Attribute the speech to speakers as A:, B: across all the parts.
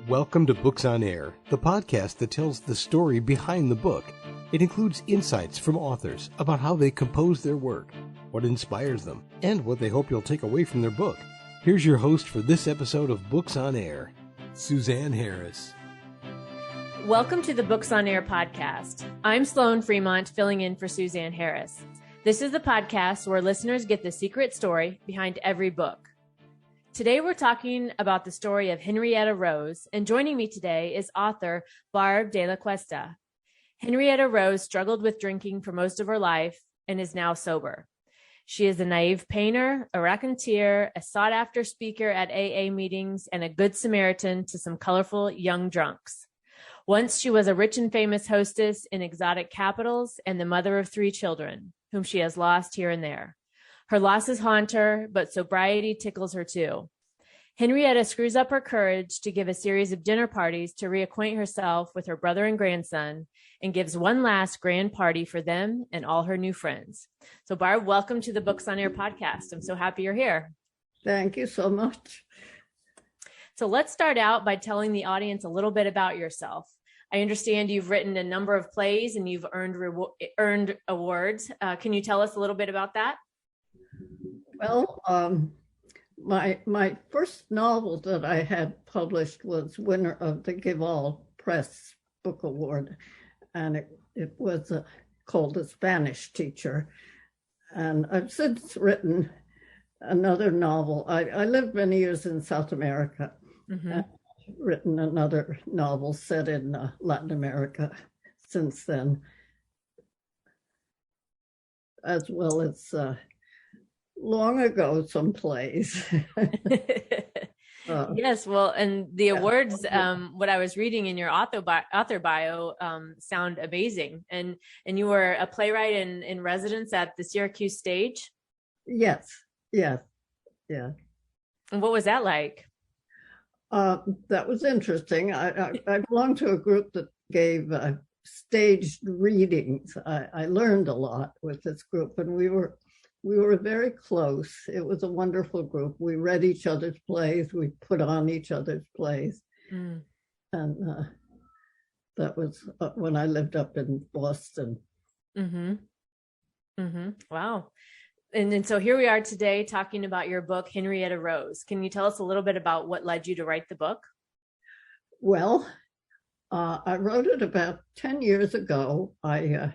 A: Welcome to Books on Air, the podcast that tells the story behind the book. It includes insights from authors about how they compose their work, what inspires them, and what they hope you'll take away from their book. Here's your host for this episode of Books on Air, Suzanne Harris.
B: Welcome to the Books on Air podcast. I'm Sloan Fremont, filling in for Suzanne Harris. This is the podcast where listeners get the secret story behind every book. Today we're talking about the story of Henrietta Rose, and joining me today is author Barb de la Cuesta. Henrietta Rose struggled with drinking for most of her life and is now sober. She is a naïve painter, a raconteur, a sought-after speaker at AA meetings, and a good Samaritan to some colorful young drunks. Once she was a rich and famous hostess in exotic capitals and the mother of 3 children, whom she has lost here and there. Her losses haunt her, but sobriety tickles her too. Henrietta screws up her courage to give a series of dinner parties to reacquaint herself with her brother and grandson, and gives one last grand party for them and all her new friends. So Barb, welcome to the Books on Air podcast. I'm so happy you're here.
C: Thank you so much.
B: So let's start out by telling the audience a little bit about yourself. I understand you've written a number of plays and you've earned awards. Can you tell us a little bit about that?
C: Well, my first novel that I had published was winner of the Give All Press Book Award, and it was called The Spanish Teacher. And I've since written another novel. I lived many years in South America. Mm-hmm. And I've written another novel set in Latin America since then, as well as long ago some plays.
B: Yes, well, and the awards, what I was reading in your author bio sound amazing. And you were a playwright in residence at the Syracuse stage?
C: Yes. And
B: what was that like?
C: That was interesting. I belonged to a group that gave staged readings. I learned a lot with this group, and we were very close. It was a wonderful group. We read each other's plays. We put on each other's plays. And that was when I lived up in Boston.
B: Wow. And so here we are today talking about your book, Henrietta Rose. Can you tell us a little bit about what led you to write the book?
C: Well, I wrote it about 10 years ago. I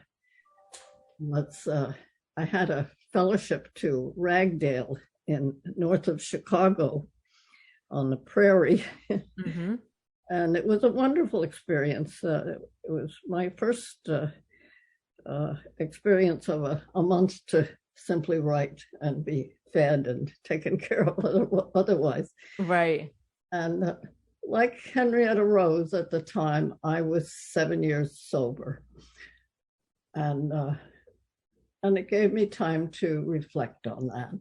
C: had a fellowship to Ragdale in north of Chicago on the prairie. Mm-hmm. And it was a wonderful experience. It was my first experience of a month to simply write and be fed and taken care of otherwise.
B: Right.
C: And like Henrietta Rose at the time, I was 7 years sober. And it gave me time to reflect on that.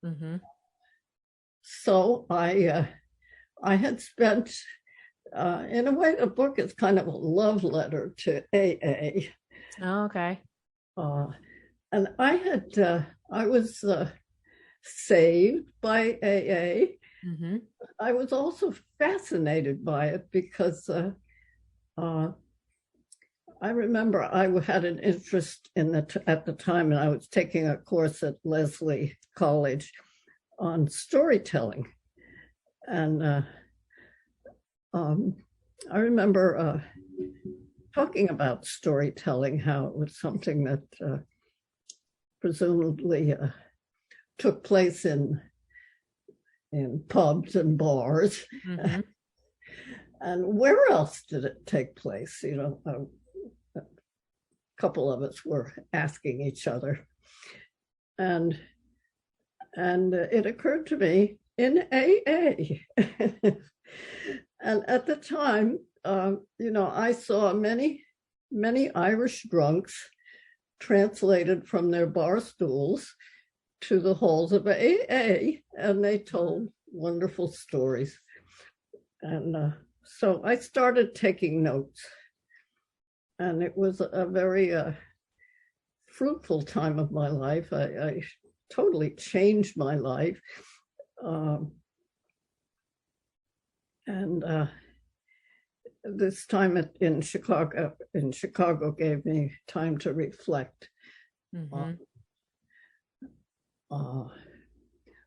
C: Mm-hmm. So I had spent, in a way, the book is kind of a love letter to AA.
B: Oh, okay.
C: And I was saved by AA. Mm-hmm. I was also fascinated by it because I remember I had an interest at the time, and I was taking a course at Lesley College on storytelling. And I remember talking about storytelling, how it was something that presumably took place in pubs and bars. Mm-hmm. And where else did it take place? You know, a couple of us were asking each other. And it occurred to me, in AA. And at the time, I saw many Irish drunks translated from their bar stools to the halls of AA, and they told wonderful stories. And so I started taking notes, and it was a very fruitful time of my life. I totally changed my life. And this time in Chicago gave me time to reflect on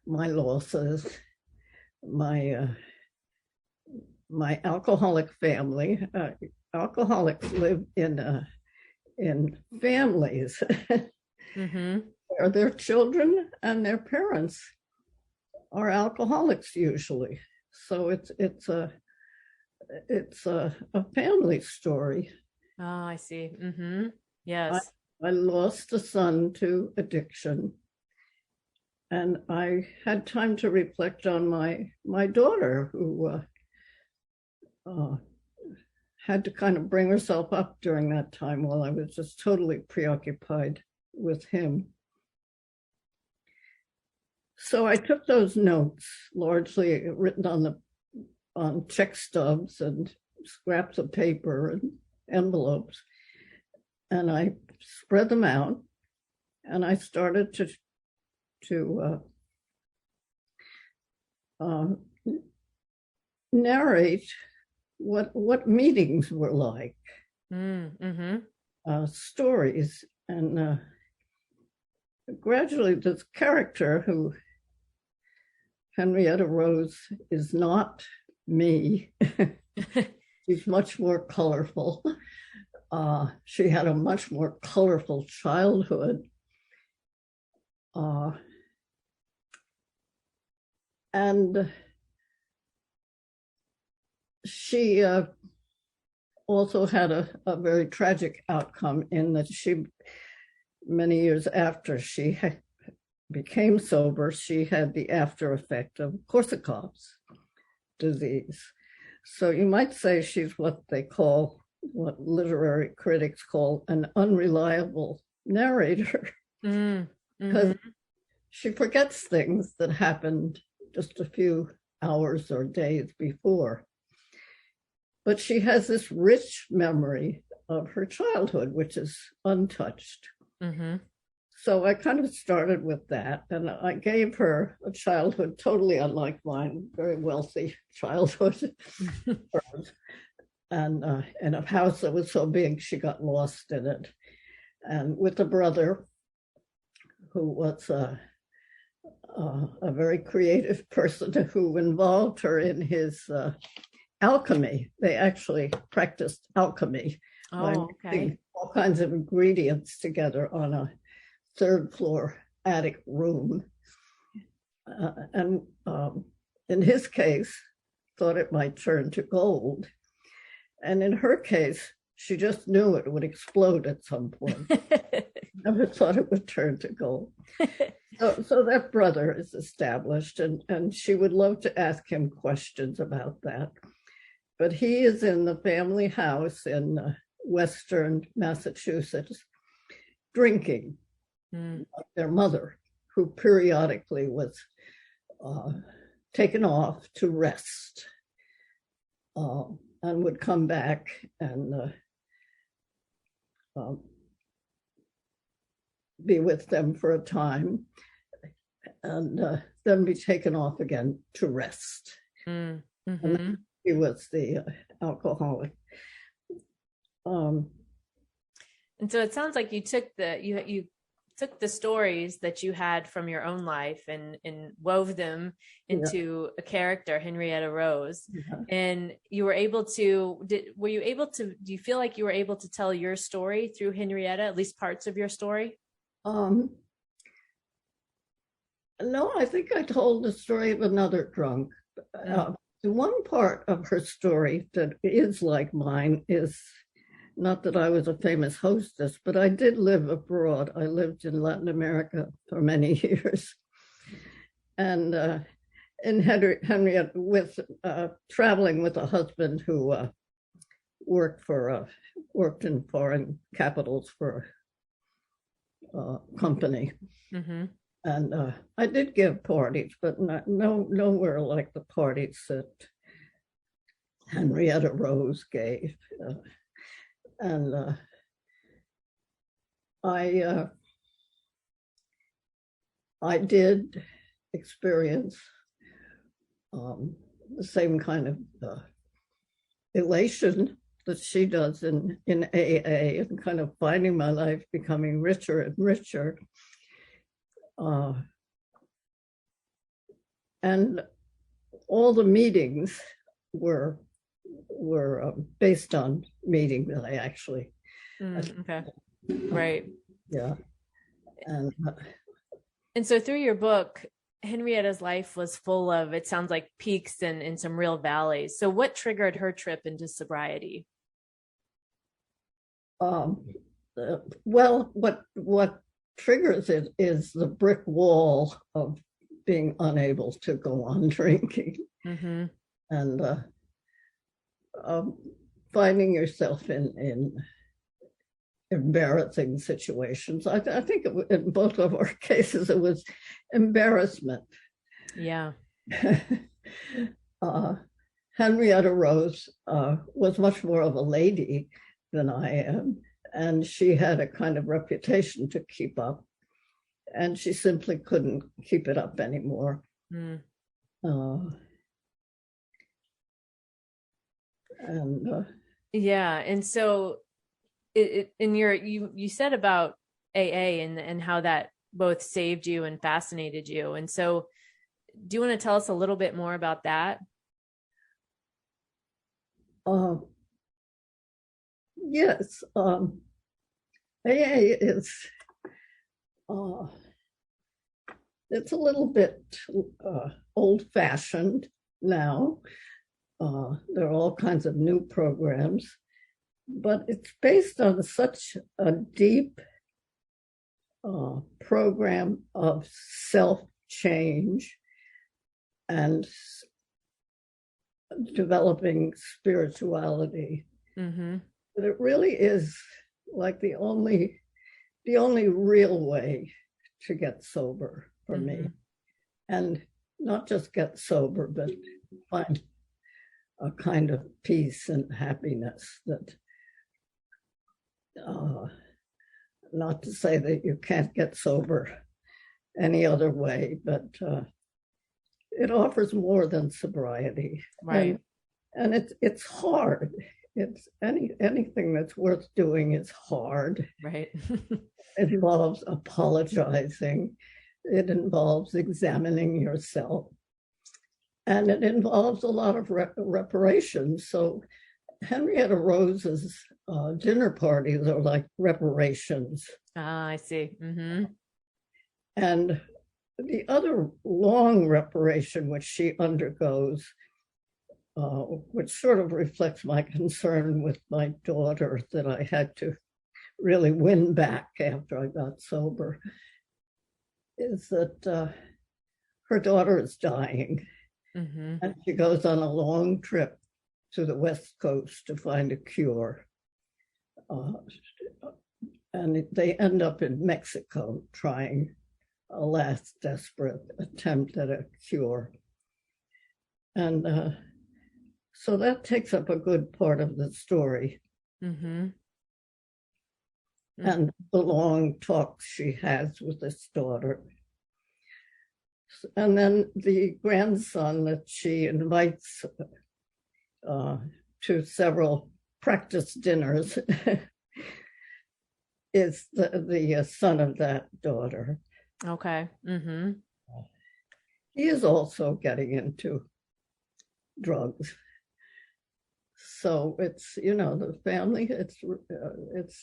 C: my losses, my alcoholic family. Alcoholics live in families where their children and their parents are alcoholics usually. So it's a family story.
B: Oh, I see. Yes.
C: I lost a son to addiction, and I had time to reflect on my daughter, who had to kind of bring herself up during that time while I was just totally preoccupied with him. So I took those notes, largely written on check stubs and scraps of paper and envelopes, and I spread them out, and I started to narrate what meetings were like, stories, and gradually this character, who Henrietta Rose is not me. She's much more colorful. She had a much more colorful childhood. And she also had a very tragic outcome, in that many years after she became sober, she had the after effect of Korsakoff's disease. So you might say she's what literary critics call an unreliable narrator, because she forgets things that happened just a few hours or days before. But she has this rich memory of her childhood, which is untouched. So I kind of started with that, and I gave her a childhood totally unlike mine, very wealthy childhood, and in a house that was so big she got lost in it, and with a brother who was a very creative person who involved her in his alchemy. They actually practiced alchemy by mixing all kinds of ingredients together on a third floor attic room. And in his case, thought it might turn to gold. And in her case, she just knew it would explode at some point. Never thought it would turn to gold. So that brother is established, and she would love to ask him questions about that. But he is in the family house in Western Massachusetts, drinking. Their mother, who periodically was taken off to rest, and would come back and be with them for a time, and then be taken off again to rest. And he was the alcoholic.
B: And so it sounds like you took you took the stories that you had from your own life and wove them into a character, Henrietta Rose. And you were able to, do you feel like you were able to tell your story through Henrietta, at least parts of your story?
C: No, I think I told the story of another drunk. The one part of her story that is like mine is, not that I was a famous hostess, but I did live abroad. I lived in Latin America for many years. And in Henrietta, with traveling with a husband who worked in foreign capitals for a company. And I did give parties, but nowhere like the parties that Henrietta Rose gave. And I did experience the same kind of elation that she does in AA, and kind of finding my life becoming richer and richer. And all the meetings were based on meeting that I actually.
B: Okay. Right.
C: Yeah.
B: And so through your book, Henrietta's life was full of, it sounds like, peaks and some real valleys. So what triggered her trip into sobriety?
C: Well, what triggers it is the brick wall of being unable to go on drinking, and finding yourself in embarrassing situations. I think in both of our cases it was embarrassment.
B: Yeah.
C: Henrietta Rose was much more of a lady than I am, and she had a kind of reputation to keep up, and she simply couldn't keep it up anymore.
B: Yeah, and so you said about AA and how that both saved you and fascinated you, and so do you want to tell us a little bit more about that?
C: Yes, AA is it's a little bit old-fashioned now. There are all kinds of new programs, but it's based on such a deep program of self-change and developing spirituality. But it really is like the only real way to get sober for me, and not just get sober, but find a kind of peace and happiness that, not to say that you can't get sober any other way, but it offers more than sobriety.
B: Right.
C: And it's hard. It's anything that's worth doing is hard.
B: Right.
C: It involves apologizing. It involves examining yourself. And it involves a lot of reparations. So Henrietta Rose's dinner parties are like reparations.
B: Ah, I see.
C: And the other long reparation which she undergoes, which sort of reflects my concern with my daughter that I had to really win back after I got sober, is that her daughter is dying. And she goes on a long trip to the West Coast to find a cure. And they end up in Mexico trying a last desperate attempt at a cure. And so that takes up a good part of the story. And the long talks she has with this daughter. And then the grandson that she invites to several practice dinners is the son of that daughter.
B: Okay.
C: He is also getting into drugs. So it's, the family, it's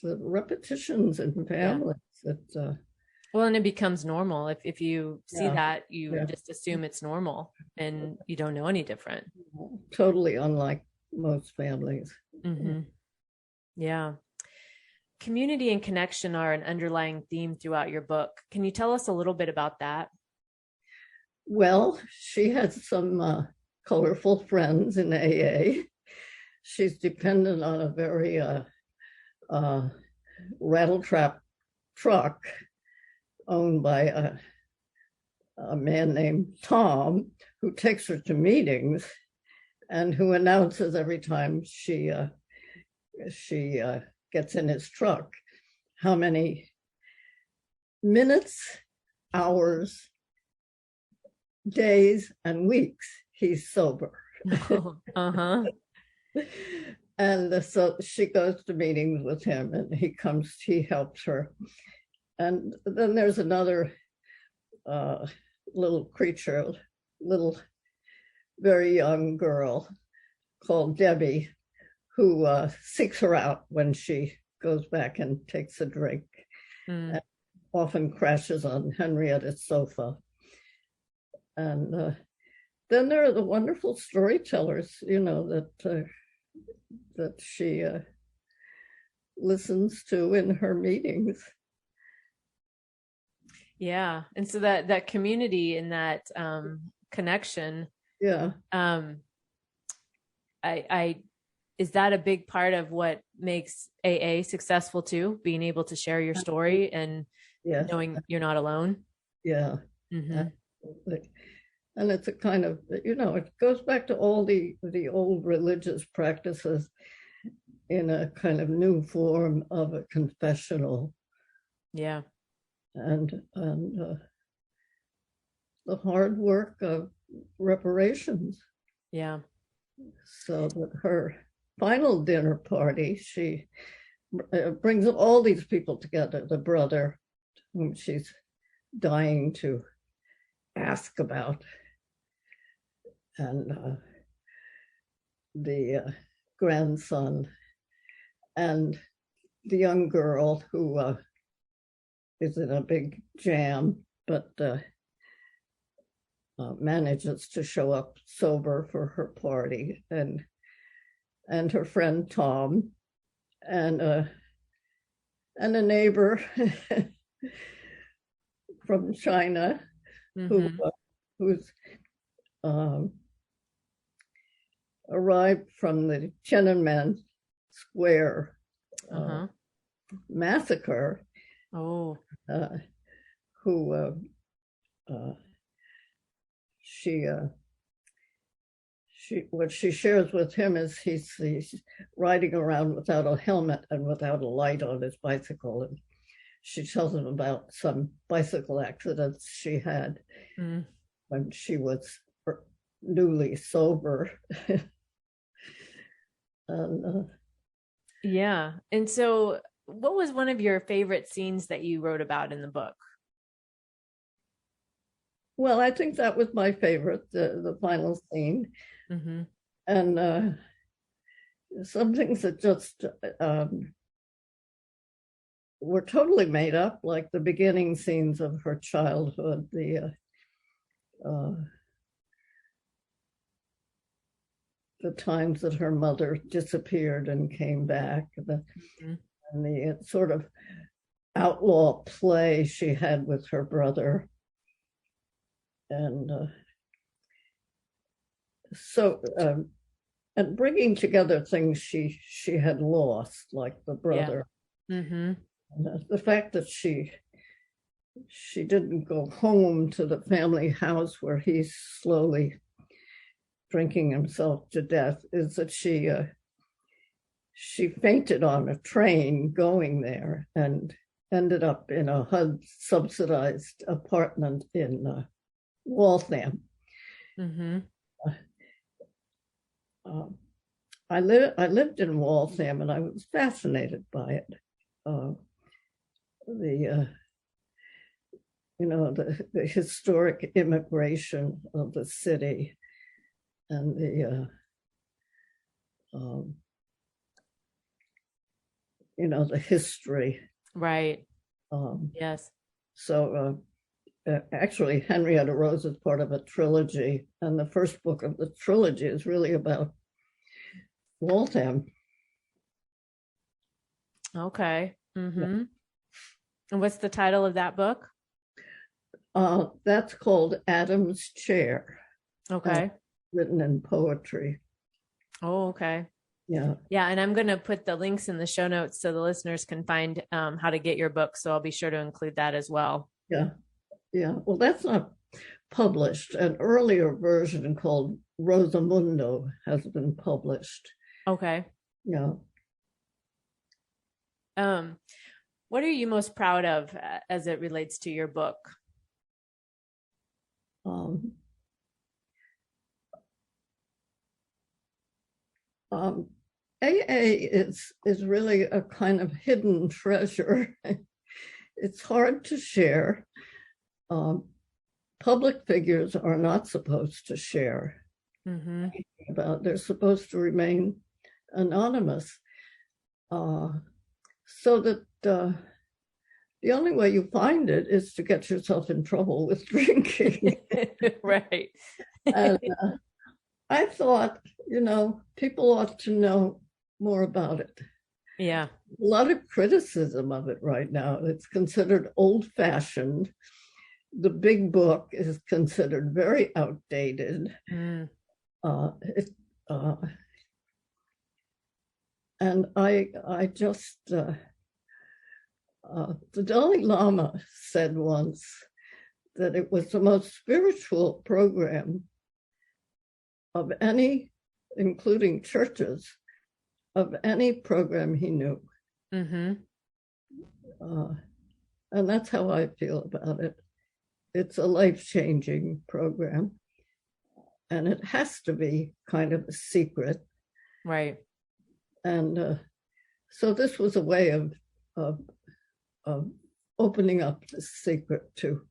C: the repetitions in families.
B: Well, and it becomes normal. If you see that, you just assume it's normal and you don't know any different.
C: Totally unlike most families.
B: Yeah. Community and connection are an underlying theme throughout your book. Can you tell us a little bit about that?
C: Well, she has some colorful friends in AA. She's dependent on a very rattle-trap truck owned by a man named Tom, who takes her to meetings and who announces every time she gets in his truck how many minutes, hours, days, and weeks he's sober. And so she goes to meetings with him, and he helps her. And then there's another little creature, little, very young girl called Debbie, who seeks her out when she goes back and takes a drink, and often crashes on Henrietta's sofa. And then there are the wonderful storytellers, that she listens to in her meetings.
B: Yeah. And so that community and that connection.
C: Yeah.
B: Is that a big part of what makes AA successful too? Being able to share your story and knowing you're not alone.
C: Yeah. Absolutely. And it's a kind of, it goes back to all the old religious practices in a kind of new form of a confessional.
B: Yeah.
C: And the hard work of reparations.
B: Yeah.
C: So that her final dinner party, she brings all these people together, the brother whom she's dying to ask about, and the grandson, and the young girl who is in a big jam, but manages to show up sober for her party, and her friend Tom, and a neighbor from China, who's arrived from the Tiananmen Square massacre.
B: Oh.
C: Who what she shares with him is he's riding around without a helmet and without a light on his bicycle, and she tells him about some bicycle accidents she had when she was newly sober. And,
B: yeah. And so what was one of your favorite scenes that you wrote about in the book?
C: Well, I think that was my favorite, the final scene. And some things that just were totally made up, like the beginning scenes of her childhood, the times that her mother disappeared and came back, and the sort of outlaw play she had with her brother. And and bringing together things she had lost, like the brother. And the fact that she didn't go home to the family house where he's slowly drinking himself to death is that she fainted on a train going there and ended up in a HUD subsidized apartment in Waltham. I lived in Waltham, and I was fascinated by it. The historic immigration of the city, and the history.
B: Right. Yes.
C: So actually, Henrietta Rose is part of a trilogy, and the first book of the trilogy is really about Waltham.
B: Okay. And what's the title of that book?
C: That's called Adam's Chair.
B: Okay.
C: Written in poetry.
B: Oh, okay.
C: Yeah.
B: Yeah. And I'm going to put the links in the show notes so the listeners can find how to get your book. So I'll be sure to include that as well.
C: Yeah. Yeah. Well, that's not published. An earlier version called Rosamundo has been published.
B: Okay.
C: Yeah.
B: What are you most proud of as it relates to your book?
C: AA is really a kind of hidden treasure. It's hard to share. Public figures are not supposed to share about. They're supposed to remain anonymous, so that the only way you find it is to get yourself in trouble with drinking.
B: Right.
C: And I thought, people ought to know more about it.
B: Yeah.
C: A lot of criticism of it right now. It's considered old-fashioned. The big book is considered very outdated. And I just, the Dalai Lama said once that it was the most spiritual program of any, including churches, of any program he knew. And that's how I feel about it. It's a life-changing program, and it has to be kind of a secret.
B: Right.
C: And so this was a way of opening up the secret to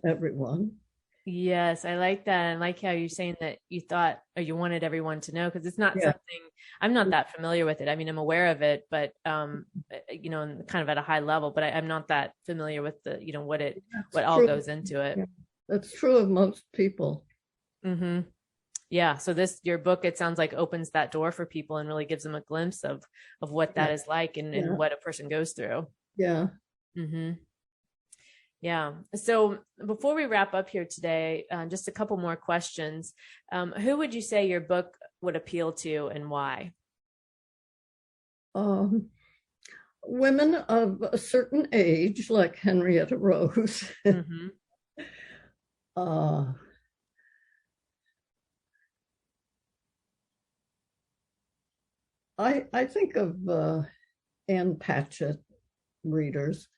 C: everyone.
B: Yes, I like that. I like how you're saying that you thought, or you wanted everyone to know, because it's not something, I'm not that familiar with it. I mean, I'm aware of it, but, kind of at a high level, but I'm not that familiar with the, what all goes into it.
C: Yeah. That's true of most people.
B: Yeah. So your book, it sounds like, opens that door for people and really gives them a glimpse of what that is like and what a person goes through.
C: Yeah.
B: Yeah. So before we wrap up here today, just a couple more questions. Who would you say your book would appeal to and why?
C: Women of a certain age, like Henrietta Rose. I think of Ann Patchett readers.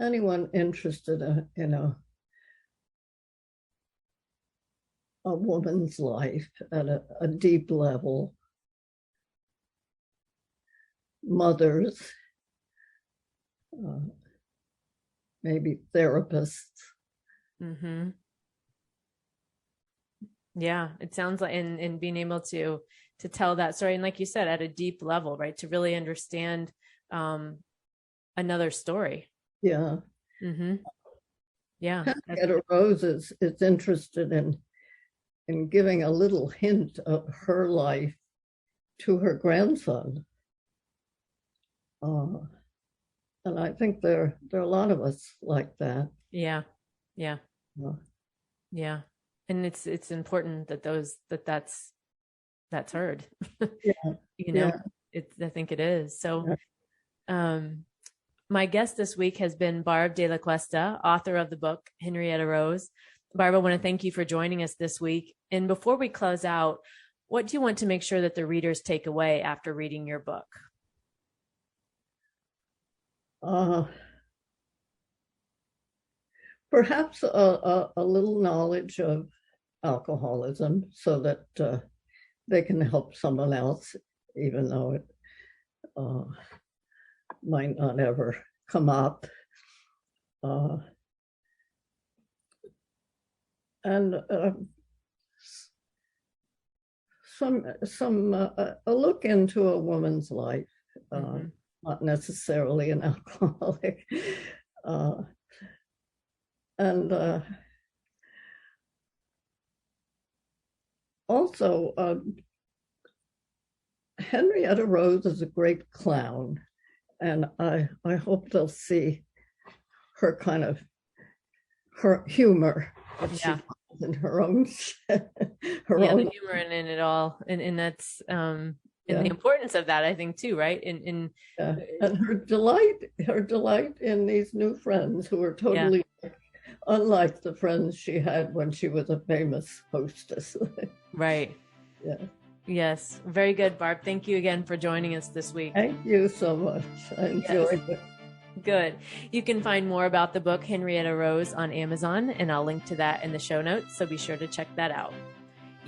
C: Anyone interested in a woman's life at a deep level. Mothers, maybe therapists.
B: Yeah, it sounds like, and being able to tell that story, and like you said, at a deep level, right, to really understand another story.
C: Yeah.
B: Yeah.
C: Henrietta Rose is interested in giving a little hint of her life to her grandson. And I think there are a lot of us like that.
B: Yeah. And it's important that that's heard. I think it is. So, my guest this week has been Barb de la Cuesta, author of the book Henrietta Rose. Barb, I want to thank you for joining us this week. And before we close out, what do you want to make sure that the readers take away after reading your book?
C: Perhaps a little knowledge of alcoholism, so that they can help someone else, even though it might not ever come up. And a look into a woman's life, not necessarily an alcoholic. And also, Henrietta Rose is a great clown, and I hope they'll see her her humor in her own
B: the humor in it all, and that's and the importance of that, I think, too, right? And
C: her delight in these new friends who are totally unlike the friends she had when she was a famous hostess.
B: Right.
C: Yeah.
B: Yes. Very good, Barb. Thank you again for joining us this week.
C: Thank you so much. I enjoyed it.
B: Good. You can find more about the book Henrietta Rose on Amazon, and I'll link to that in the show notes, so be sure to check that out.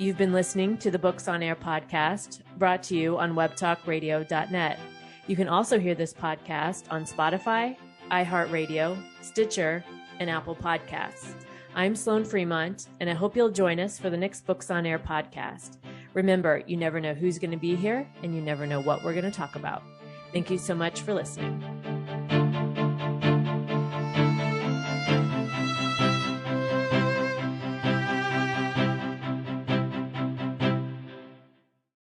B: You've been listening to the Books on Air podcast, brought to you on webtalkradio.net. You can also hear this podcast on Spotify, iHeartRadio, Stitcher, and Apple Podcasts. I'm Sloan Fremont, and I hope you'll join us for the next Books on Air podcast. Remember, you never know who's going to be here, and you never know what we're going to talk about. Thank you so much for listening.